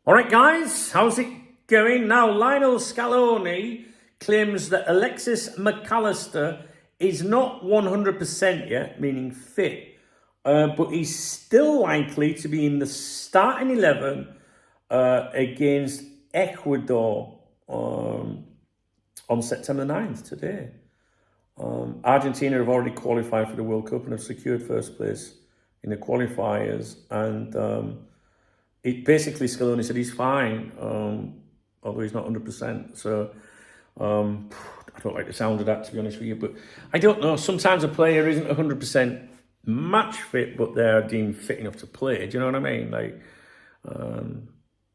All right, guys, how's it going? Now, Lionel Scaloni claims that Alexis Allister is not 100% yet, meaning fit, but he's still likely to be in the starting 11 against Ecuador on September 9th, today. Argentina have already qualified for the World Cup and have secured first place in the qualifiers, and it basically, Scaloni said he's fine, although he's not 100%. So I don't like the sound of that, to be honest with you. But I don't know. Sometimes a player isn't 100% match fit, but they're deemed fit enough to play. Do you know what I mean?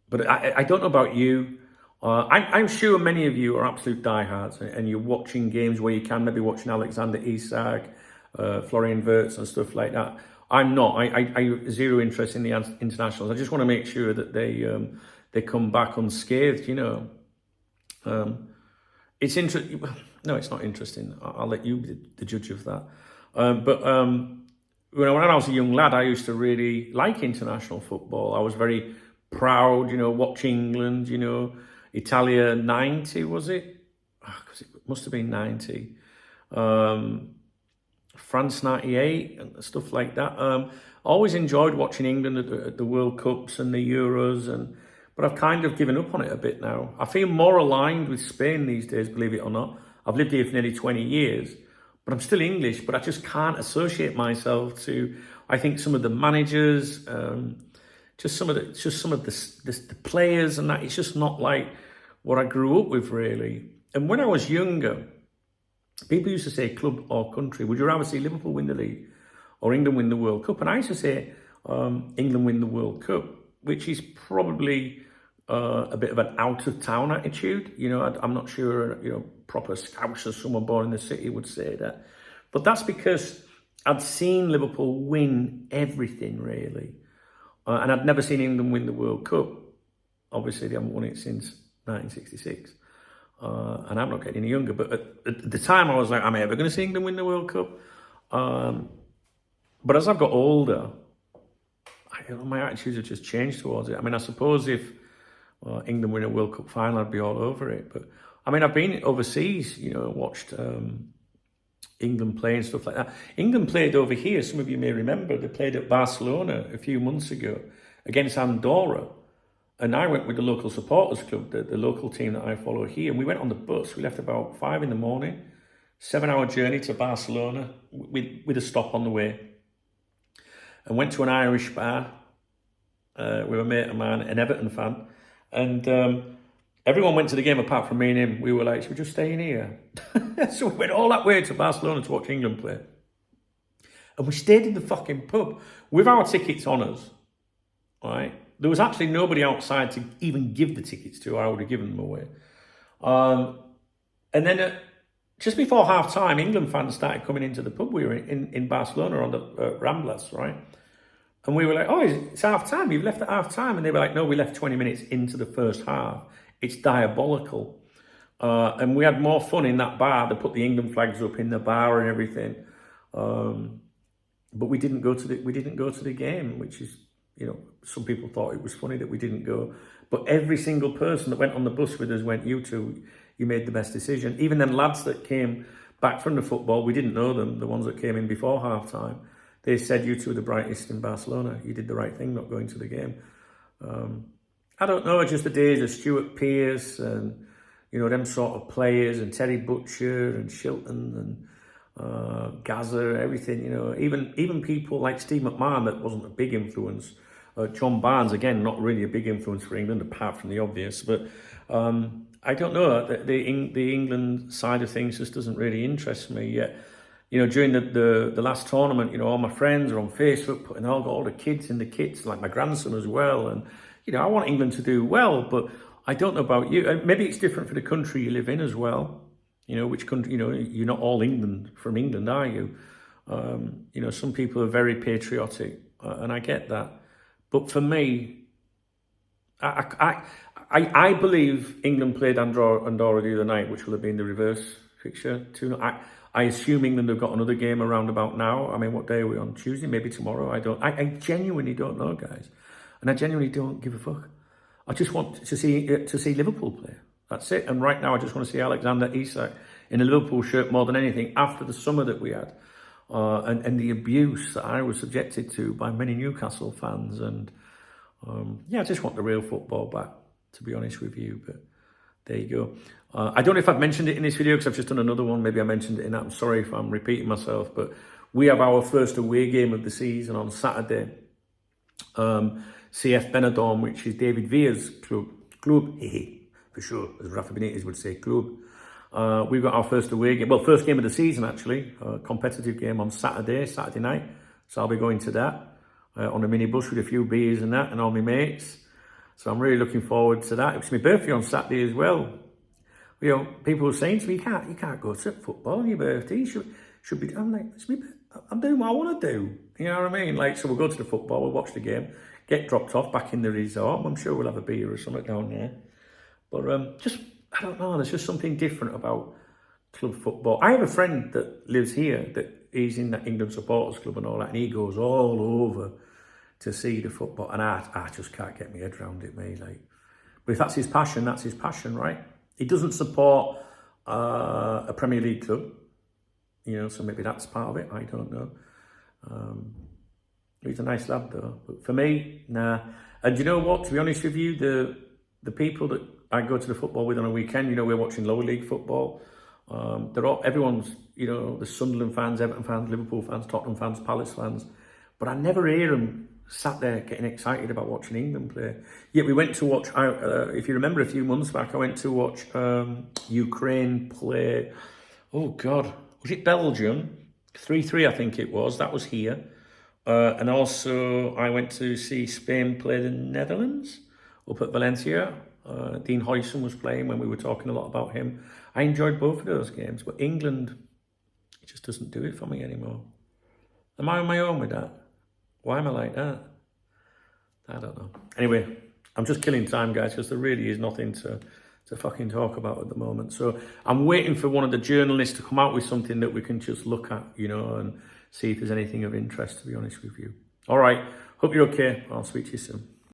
But I don't know about you. I'm sure many of you are absolute diehards, and you're watching games where you can, maybe watching Alexander Isak, Florian Wirtz and stuff like that. I'm not. I zero interest in the internationals. I just want to make sure that they come back unscathed. You know, it's interesting. No, it's not interesting. I'll let you be the judge of that. But when I was a young lad, I used to really like international football. I was very proud, you know, watch England. You know, Italia 90, was it? Because it must have been 90. France 98 and stuff like that. Always enjoyed watching England at the World Cups and the Euros, but I've kind of given up on it a bit now. I feel more aligned with Spain these days, believe it or not. I've lived here for nearly 20 years, but I'm still English, but I just can't associate myself to, I think, some of the managers, just some of the players and that. It's just not like what I grew up with, really. And when I was younger, people used to say club or country. Would you rather see Liverpool win the league or England win the World Cup? And I used to say England win the World Cup, which is probably a bit of an out-of-town attitude. You know, I'm not sure, you know, proper Scouse or someone born in the city would say that. But that's because I'd seen Liverpool win everything, really. And I'd never seen England win the World Cup. Obviously, they haven't won it since 1966. And I'm not getting any younger, but at the time I was like, am I ever going to see England win the World Cup? But as I've got older, my attitudes have just changed towards it. I mean, I suppose if England win a World Cup final, I'd be all over it. But I mean, I've been overseas, you know, watched England play and stuff like that. England played over here, some of you may remember, they played at Barcelona a few months ago against Andorra. And I went with the local supporters club, the local team that I follow here. And we went on the bus. We left about 5 a.m, 7-hour journey to Barcelona with a stop on the way. And went to an Irish bar with a mate of mine, an Everton fan. And everyone went to the game apart from me and him. We were like, should we just stay in here? So we went all that way to Barcelona to watch England play. And we stayed in the fucking pub with our tickets on us, right? There was actually nobody outside to even give the tickets to. I would have given them away. And then just before half-time, England fans started coming into the pub. We were in Barcelona on the Ramblas, right? And we were like, oh, it's half-time. You've left at half-time. And they were like, no, we left 20 minutes into the first half. It's diabolical. And we had more fun in that bar. They put the England flags up in the bar and everything. But we didn't go to the game, which is, you know, some people thought it was funny that we didn't go. But every single person that went on the bus with us went, you two, you made the best decision. Even them lads that came back from the football, we didn't know them, the ones that came in before half-time, they said, you two are the brightest in Barcelona. You did the right thing not going to the game. I don't know, just the days of Stuart Pearce and, you know, them sort of players, and Terry Butcher and Shilton and Gaza, everything, you know, even people like Steve McMahon, that wasn't a big influence. John Barnes, again, not really a big influence for England, apart from the obvious. But I don't know, the England side of things just doesn't really interest me yet. You know, during the last tournament, you know, all my friends are on Facebook putting all the kids in the kits, like my grandson as well. And, you know, I want England to do well, but I don't know about you. Maybe it's different for the country you live in as well. You know, which country, you know, you're not all from England, are you? You know, some people are very patriotic, and I get that. But for me, I believe England played Andorra the other night, which will have been the reverse fixture. I assume England have got another game around about now. I mean, what day are we on? Tuesday, maybe tomorrow? I genuinely don't know, guys. And I genuinely don't give a fuck. I just want to see Liverpool play. That's it. And right now, I just want to see Alexander Isak in a Liverpool shirt more than anything after the summer that we had. And the abuse that I was subjected to by many Newcastle fans. And yeah, I just want the real football back, to be honest with you. But there you go. I don't know if I've mentioned it in this video because I've just done another one. Maybe I mentioned it in that. I'm sorry if I'm repeating myself. But we have our first away game of the season on Saturday. CF Benidorm, which is David Villa's club, for sure, as Rafa Benitez would say, club. We've got our first away game, well, first game of the season actually, competitive game on Saturday night. So I'll be going to that on a minibus with a few beers and that, and all my mates. So I'm really looking forward to that. It's my birthday on Saturday as well. You know, people were saying to me, you can't go to football on your birthday. You should be. I'm like, I'm doing what I want to do. You know what I mean? Like, so we'll go to the football, we'll watch the game, get dropped off back in the resort. I'm sure we'll have a beer or something down there. But just, I don't know, there's just something different about club football. I have a friend that lives here, that he's in that England supporters club and all that, and he goes all over to see the football, and I just can't get my head around it, mate. Like, but if that's his passion, right? He doesn't support a Premier League club, you know, so maybe that's part of it. I don't know. He's a nice lad though. But for me, nah. And you know what? To be honest with you, the people that I go to the football with on a weekend, you know, we're watching lower league football. Everyone's, you know, the Sunderland fans, Everton fans, Liverpool fans, Tottenham fans, Palace fans. But I never hear them sat there getting excited about watching England play. Yet we went to watch, if you remember a few months back, I went to watch Ukraine play, oh God, was it Belgium? 3-3 I think it was, that was here. And also I went to see Spain play the Netherlands up at Valencia. Dean Huijsen was playing when we were talking a lot about him. I enjoyed both of those games, but England, it just doesn't do it for me anymore. Am I on my own with that? Why am I like that? I don't know. Anyway, I'm just killing time, guys, because there really is nothing to fucking talk about at the moment. So I'm waiting for one of the journalists to come out with something that we can just look at, you know, and see if there's anything of interest, to be honest with you. All right. Hope you're okay. I'll speak to you soon.